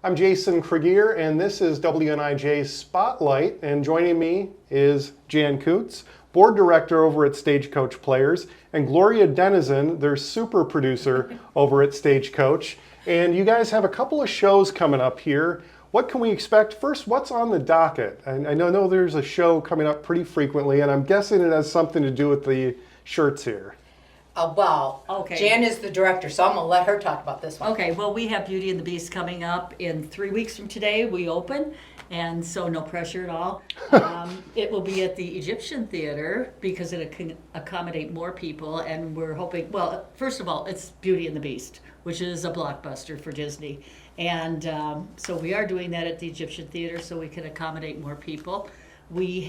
I'm Jason Cregier, and this is WNIJ Spotlight, and joining me is Jan Coots, Board Director over at Stagecoach Players, and Gloria Denizen, their super producer over at Stagecoach. And you guys have a couple of shows coming up here. What can we expect? First, what's on the docket? I know there's a show coming up pretty frequently, and I'm guessing it has something to do with the shirts here. Okay. Jan is the director, so I'm going to let her talk about this one. Okay, well, we have Beauty and the Beast coming up in 3 weeks from today. We open, and so no pressure at all. It will be at the Egyptian Theater because it can accommodate more people, and we're hoping, well, first of all, it's Beauty and the Beast, which is a blockbuster for Disney. And so we are doing that at the Egyptian Theater so we can accommodate more people. We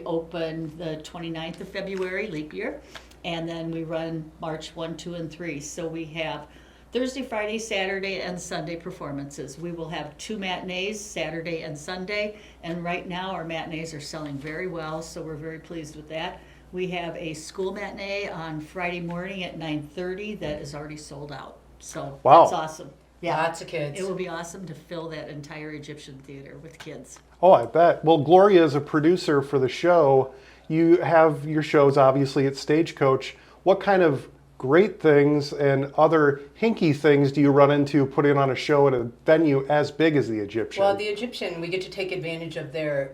open the 29th of February, leap year. And then we run March 1, 2, and 3. So we have Thursday, Friday, Saturday, and Sunday performances. We will have 2 matinees, Saturday and Sunday. And right now our matinees are selling very well, so we're very pleased with that. We have a school matinee on Friday morning at 9:30 that is already sold out. So Wow. That's awesome. Yeah, lots of kids. It will be awesome to fill that entire Egyptian Theater with kids. Oh, I bet. Well, Gloria is a producer for the show. You have your shows, obviously, at Stagecoach. What kind of great things and other hinky things do you run into putting on a show at a venue as big as the Egyptian? Well, the Egyptian, we get to take advantage of their,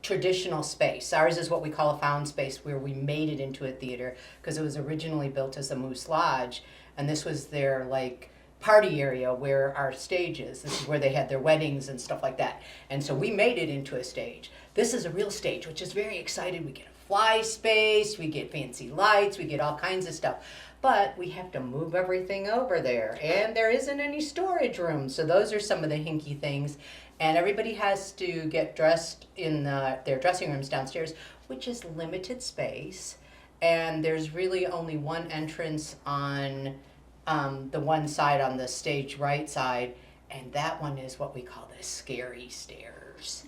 traditional space. Ours is what we call a found space, where we made it into a theater because it was originally built as a moose lodge, and this was their party area where our stage is. This is where they had their weddings and stuff like that. And so we made it into a stage. This is a real stage, which is very exciting. We get a fly space, we get fancy lights, we get all kinds of stuff. But we have to move everything over there, and there isn't any storage room. So those are some of the hinky things. And everybody has to get dressed in their dressing rooms downstairs, which is limited space. And there's really only one entrance on the one side, on the stage right side, and that one is what we call the scary stairs.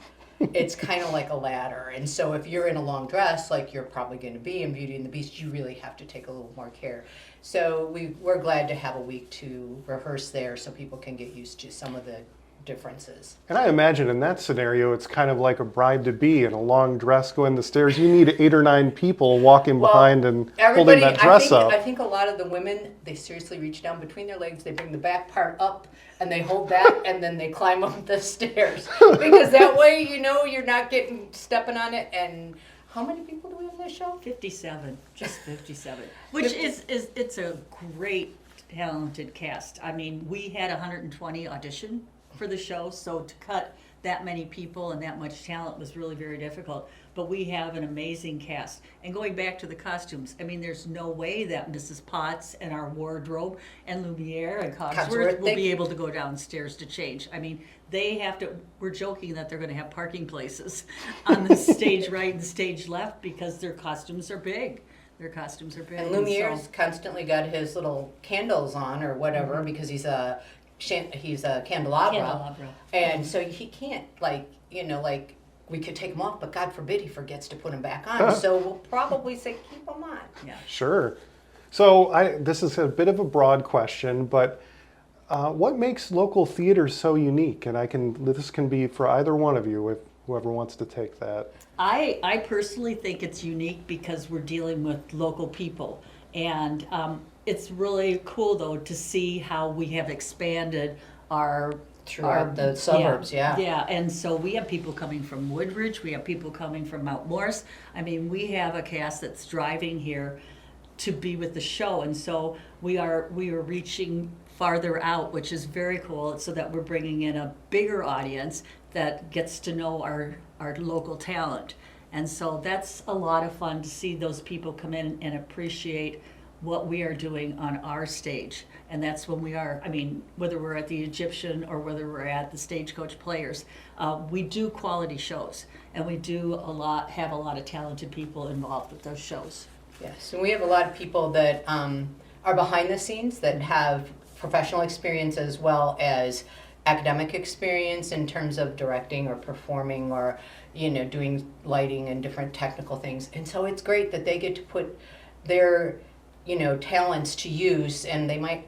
It's kind of like a ladder, and so if you're in a long dress like you're probably going to be in Beauty and the Beast, you really have to take a little more care. So we're glad to have a week to rehearse there so people can get used to some of the differences. And I imagine in that scenario, it's kind of like a bride-to-be in a long dress going the stairs. You need 8 or 9 people walking behind and holding that dress up. I think a lot of the women, they seriously reach down between their legs, they bring the back part up, and they hold that, and then they climb up the stairs. Because that way, you're not stepping on it. And how many people do we have in this show? 57, just 57. Which it's a great, talented cast. I mean, we had 120 audition for the show, so to cut that many people and that much talent was really very difficult. But we have an amazing cast. And going back to the costumes, I mean, there's no way that Mrs. Potts and our wardrobe and Lumiere and Cogsworth will be able to go downstairs to change. I mean, they have to, we're joking that they're going to have parking places on the stage right and stage left because their costumes are big. Their costumes are big. And Lumiere's constantly got his little candles on or whatever, because he's a candelabra. And so he can't, we could take him off, but God forbid he forgets to put him back on. So we'll probably say keep him on. Yeah. Sure. So this is a bit of a broad question, but what makes local theater so unique? And this can be for either one of you, if whoever wants to take that. I personally think it's unique because we're dealing with local people. And it's really cool, though, to see how we have expanded throughout the suburbs. Yeah, and so we have people coming from Woodridge, we have people coming from Mount Morris. I mean, we have a cast that's driving here to be with the show, and so we are reaching farther out, which is very cool, so that we're bringing in a bigger audience that gets to know our local talent. And so that's a lot of fun to see those people come in and appreciate what we are doing on our stage. And that's when we are, I mean, whether we're at the Egyptian or whether we're at the Stagecoach Players, we do quality shows, and we have a lot of talented people involved with those shows. Yes, and we have a lot of people that are behind the scenes that have professional experience as well as academic experience in terms of directing or performing or doing lighting and different technical things. And so it's great that they get to put their talents to use, and they might,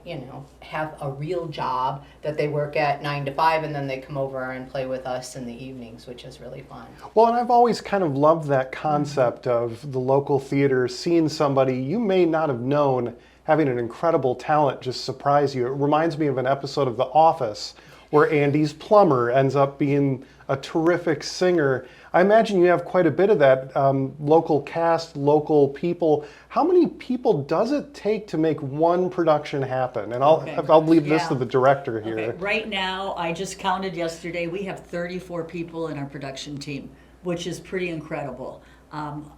have a real job that they work at 9 to 5, and then they come over and play with us in the evenings, which is really fun. Well, and I've always kind of loved that concept of the local theater, seeing somebody you may not have known having an incredible talent just surprise you. It reminds me of an episode of The Office where Andy's plumber ends up being a terrific singer. I imagine you have quite a bit of that, local cast, local people. How many people does it take to make one production happen? And I'll leave this to the director here. Okay. Right now, I just counted yesterday, we have 34 people in our production team, which is pretty incredible.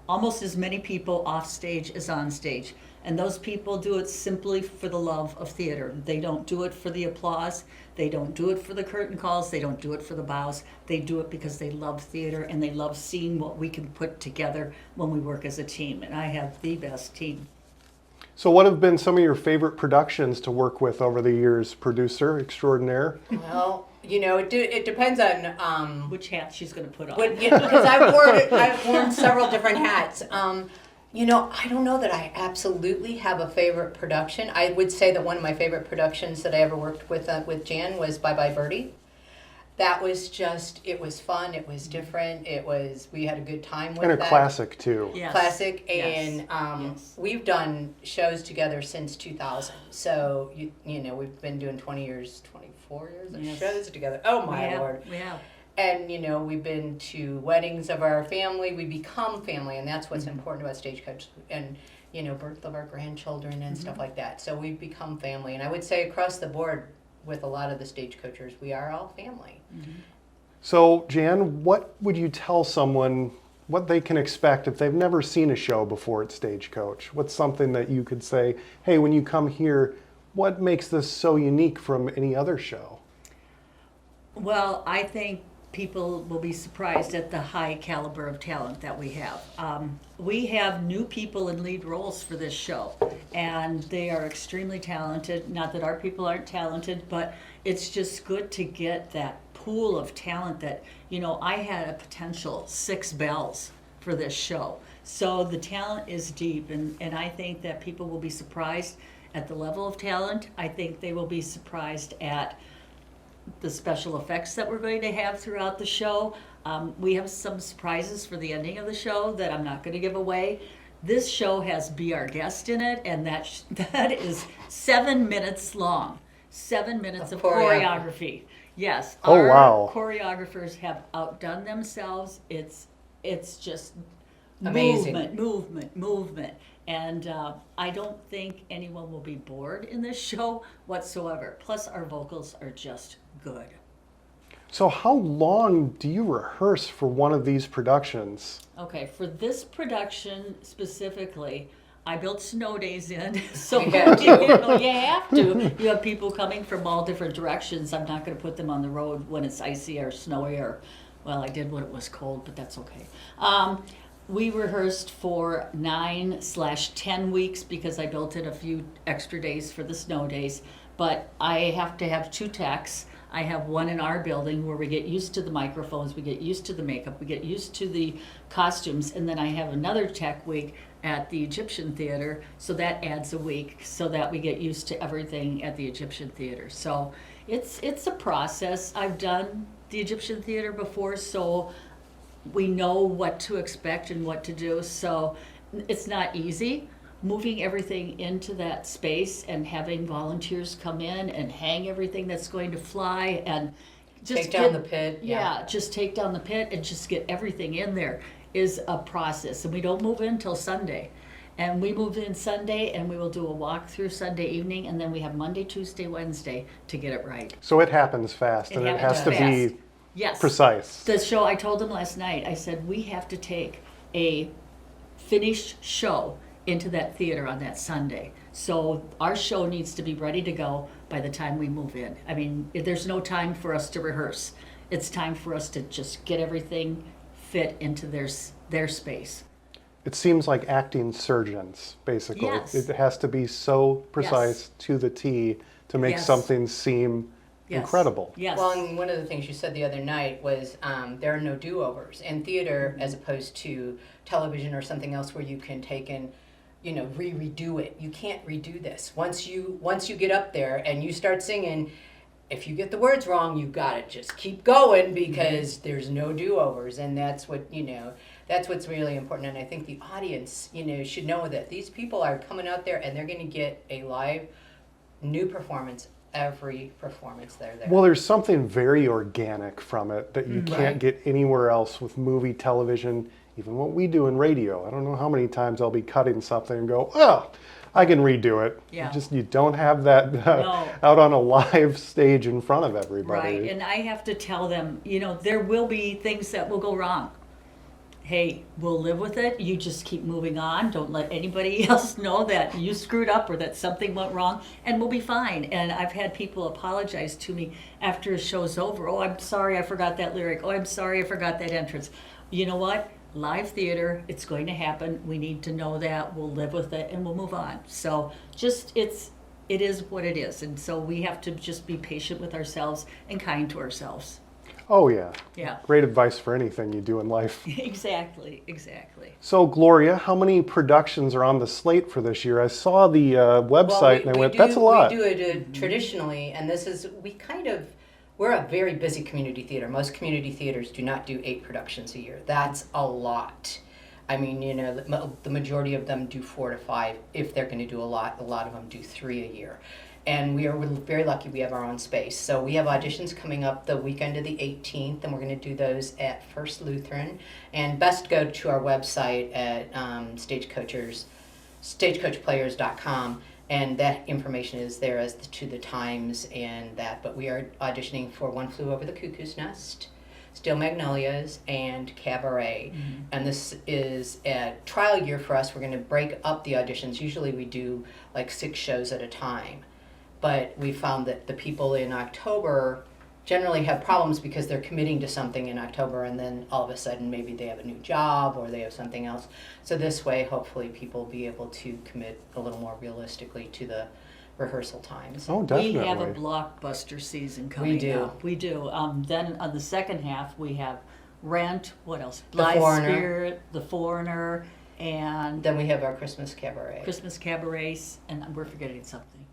Almost as many people off stage as on stage. And those people do it simply for the love of theater. They don't do it for the applause. They don't do it for the curtain calls. They don't do it for the bows. They do it because they love theater and they love seeing what we can put together when we work as a team. And I have the best team. So what have been some of your favorite productions to work with over the years, producer extraordinaire? Well, it depends on Which hat she's going to put on. because I've worn several different hats. I don't know that I absolutely have a favorite production. I would say that one of my favorite productions that I ever worked with Jan was Bye Bye Birdie. That was it was fun, it was different, we had a good time with And a that. classic too. Yes. Classic, Yes. and Yes. we've done shows together since 2000. So, we've been doing 24 years of Yes. shows together. Oh my Lord. We have. And, we've been to weddings of our family. We become family, and that's what's important about Stagecoach. And, birth of our grandchildren and stuff like that. So we've become family. And I would say across the board with a lot of the Stagecoachers, we are all family. So Jan, what would you tell someone what they can expect if they've never seen a show before at Stagecoach? What's something that you could say, hey, when you come here, what makes this so unique from any other show? Well, I think people will be surprised at the high caliber of talent that we have. We have new people in lead roles for this show, and they are extremely talented. Not that our people aren't talented, but it's just good to get that pool of talent that, I had a potential 6 bells for this show. So the talent is deep, and I think that people will be surprised at the level of talent. I think they will be surprised at the special effects that we're going to have throughout the show. We have some surprises for the ending of the show that I'm not going to give away. This show has Be Our Guest in it, and that is 7 minutes long. 7 minutes of choreography. Yes. Oh, our wow. choreographers have outdone themselves. It's just Amazing. movement. And I don't think anyone will be bored in this show whatsoever. Plus, our vocals are just good. So how long do you rehearse for one of these productions? Okay, for this production specifically, I built snow days in, so You have to. you have to. You have people coming from all different directions. I'm not going to put them on the road when it's icy or snowy or, well, I did when it was cold, but that's okay. We rehearsed for 9/10 weeks because I built in a few extra days for the snow days. But I have to have 2 techs. I have one in our building where we get used to the microphones, we get used to the makeup, we get used to the costumes, and then I have another tech week at the Egyptian Theater, so that adds a week so that we get used to everything at the Egyptian Theater. So it's a process. I've done the Egyptian Theater before, so we know what to expect and what to do. So it's not easy. Moving everything into that space and having volunteers come in and hang everything that's going to fly and just Take down the pit. Yeah, just take down the pit and just get everything in there is a process. And we don't move in till Sunday. And we move in Sunday and we will do a walkthrough Sunday evening, and then we have Monday, Tuesday, Wednesday to get it right. So it happens fast, and it has to be Yes. precise. The show, I told them last night, I said, we have to take a finished show into that theater on that Sunday. So our show needs to be ready to go by the time we move in. I mean, there's no time for us to rehearse. It's time for us to just get everything fit into their space. It seems like acting surgeons, basically. Yes. It has to be so precise to the T to make Yes. something seem incredible. Yes. Well, and one of the things you said the other night was there are no do-overs in theater as opposed to television or something else where you can take in redo it. You can't redo this. Once you get up there and you start singing, if you get the words wrong, you gotta just keep going because there's no do-overs, and that's what's really important. And I think the audience, should know that these people are coming out there and they're going to get a live, new performance every performance they're there. Well, there's something very organic from it that you can't Right. get anywhere else with movie, television, even what we do in radio. I don't know how many times I'll be cutting something and go, oh, I can redo it. Yeah. You don't have that No. out on a live stage in front of everybody. Right, and I have to tell them, there will be things that will go wrong. Hey, we'll live with it. You just keep moving on. Don't let anybody else know that you screwed up or that something went wrong, and we'll be fine. And I've had people apologize to me after a show's over. Oh, I'm sorry I forgot that lyric. Oh, I'm sorry I forgot that entrance. You know what? Live theater, it's going to happen. We need to know that. We'll live with it and we'll move on. So it is what it is. And so we have to just be patient with ourselves and kind to ourselves. Oh, yeah. Yeah. Great advice for anything you do in life. Exactly. So, Gloria, how many productions are on the slate for this year? I saw the website and I went, that's a lot. We do it traditionally, and we're a very busy community theater. Most community theaters do not do 8 productions a year. That's a lot. I mean, the majority of them do 4 to 5 if they're going to do a lot. A lot of them do 3 a year. And we're very lucky we have our own space. So we have auditions coming up the weekend of the 18th, and we're going to do those at First Lutheran. And best go to our website at stagecoachplayers.com, and that information is there as to the times and that. But we are auditioning for One Flew Over the Cuckoo's Nest, Steel Magnolias, and Cabaret. Mm-hmm. And this is a trial year for us. We're going to break up the auditions. Usually we do like 6 shows at a time. But we found that the people in October generally have problems because they're committing to something in October and then all of a sudden maybe they have a new job or they have something else. So this way, hopefully people will be able to commit a little more realistically to the rehearsal times. Oh, definitely. We have a blockbuster season coming up. We do. Then on the second half, we have Rent, what else? Blithe Spirit, The Foreigner, and then we have our Christmas Cabaret. And we're forgetting something.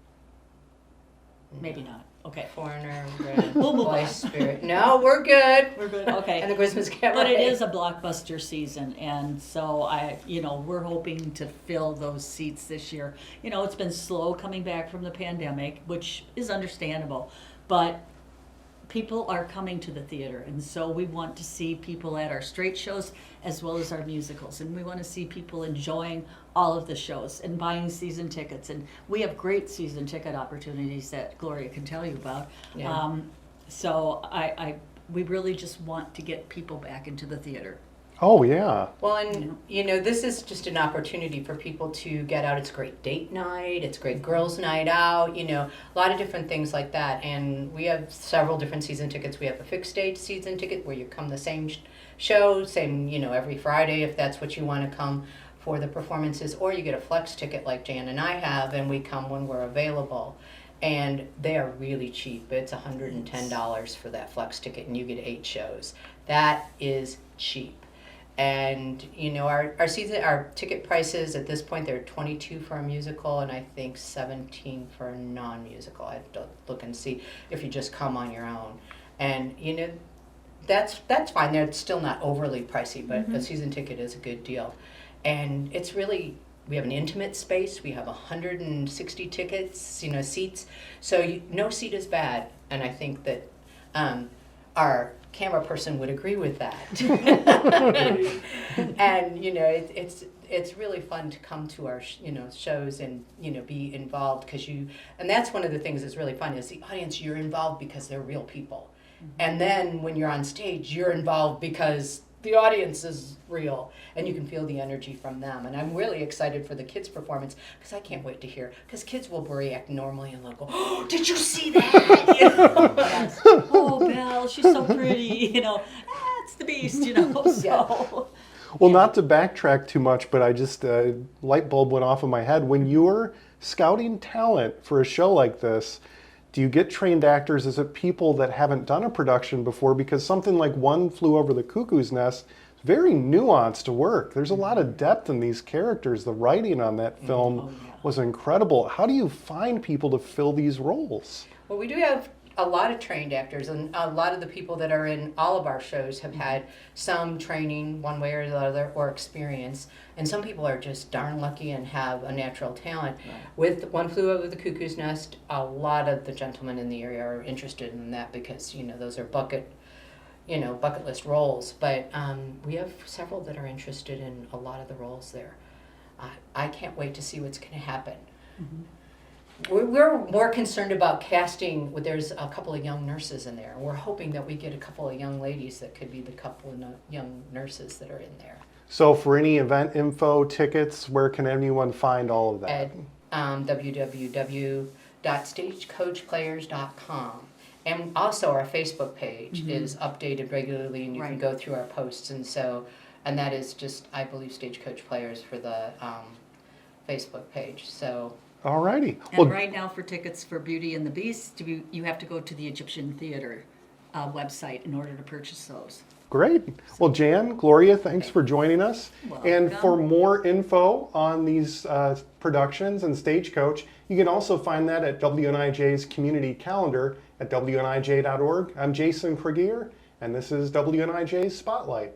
Maybe not. Okay. Foreigner, We'll move on. Spirit. No, we're good. We're good. Okay. And the Christmas Cabaret. But it is a blockbuster season, and so we're hoping to fill those seats this year. It's been slow coming back from the pandemic, which is understandable, but people are coming to the theater, and so we want to see people at our straight shows as well as our musicals, and we want to see people enjoying all of the shows and buying season tickets, and we have great season ticket opportunities that Gloria can tell you about. Yeah. So we really just want to get people back into the theater. Oh, yeah. Well, and this is just an opportunity for people to get out. It's a great date night. It's a great girls' night out. A lot of different things like that. And we have several different season tickets. We have a fixed date season ticket where you come the same show, every Friday if that's what you want to come for the performances, or you get a flex ticket like Jan and I have, and we come when we're available. And they are really cheap. It's $110 for that flex ticket, and you get 8 shows. That is cheap. And our ticket prices at this point, they're $22 for a musical and I think $17 for a non-musical. I have to look and see if you just come on your own. And that's fine. They're still not overly pricey, but a season ticket is a good deal. And it's really, we have an intimate space. We have 160 tickets, seats. So no seat is bad. And I think that our camera person would agree with that. And it's really fun to come to our shows and be involved and that's one of the things that's really fun is the audience. You're involved because they're real people, and then when you're on stage, you're involved because the audience is real and you can feel the energy from them. And I'm really excited for the kids' performance because I can't wait to hear, because kids will react normally and they'll go, oh, did you see that? Yes. Oh, Belle, she's so pretty, it's the beast, so. Yeah. Well, not to backtrack too much, but I just, light bulb went off in my head. When you're scouting talent for a show like this, do you get trained actors? Is it people that haven't done a production before? Because something like One Flew Over the Cuckoo's Nest is very nuanced work. There's a lot of depth in these characters. The writing on that film was incredible. How do you find people to fill these roles? Well, we do have a lot of trained actors, and a lot of the people that are in all of our shows have had some training one way or the other or experience. And some people are just darn lucky and have a natural talent. Right. With One Flew Over the Cuckoo's Nest, a lot of the gentlemen in the area are interested in that because, those are bucket list roles. But we have several that are interested in a lot of the roles there. I can't wait to see what's going to happen. Mm-hmm. We're more concerned about casting. There's a couple of young nurses in there. We're hoping that we get a couple of young ladies that could be the couple of young nurses that are in there. So for any event info, tickets, where can anyone find all of that? At www.stagecoachplayers.com. And also our Facebook page is updated regularly, and you can go through our posts. And that is just, I believe, Stagecoach Players for the Facebook page. So. Alrighty. And right now for tickets for Beauty and the Beast, you have to go to the Egyptian Theater website in order to purchase those. Great. Well, Jan, Gloria, thanks for joining us. Welcome. And for more info on these productions and Stagecoach, you can also find that at WNIJ's community calendar at WNIJ.org. I'm Jason Cregier, and this is WNIJ's Spotlight.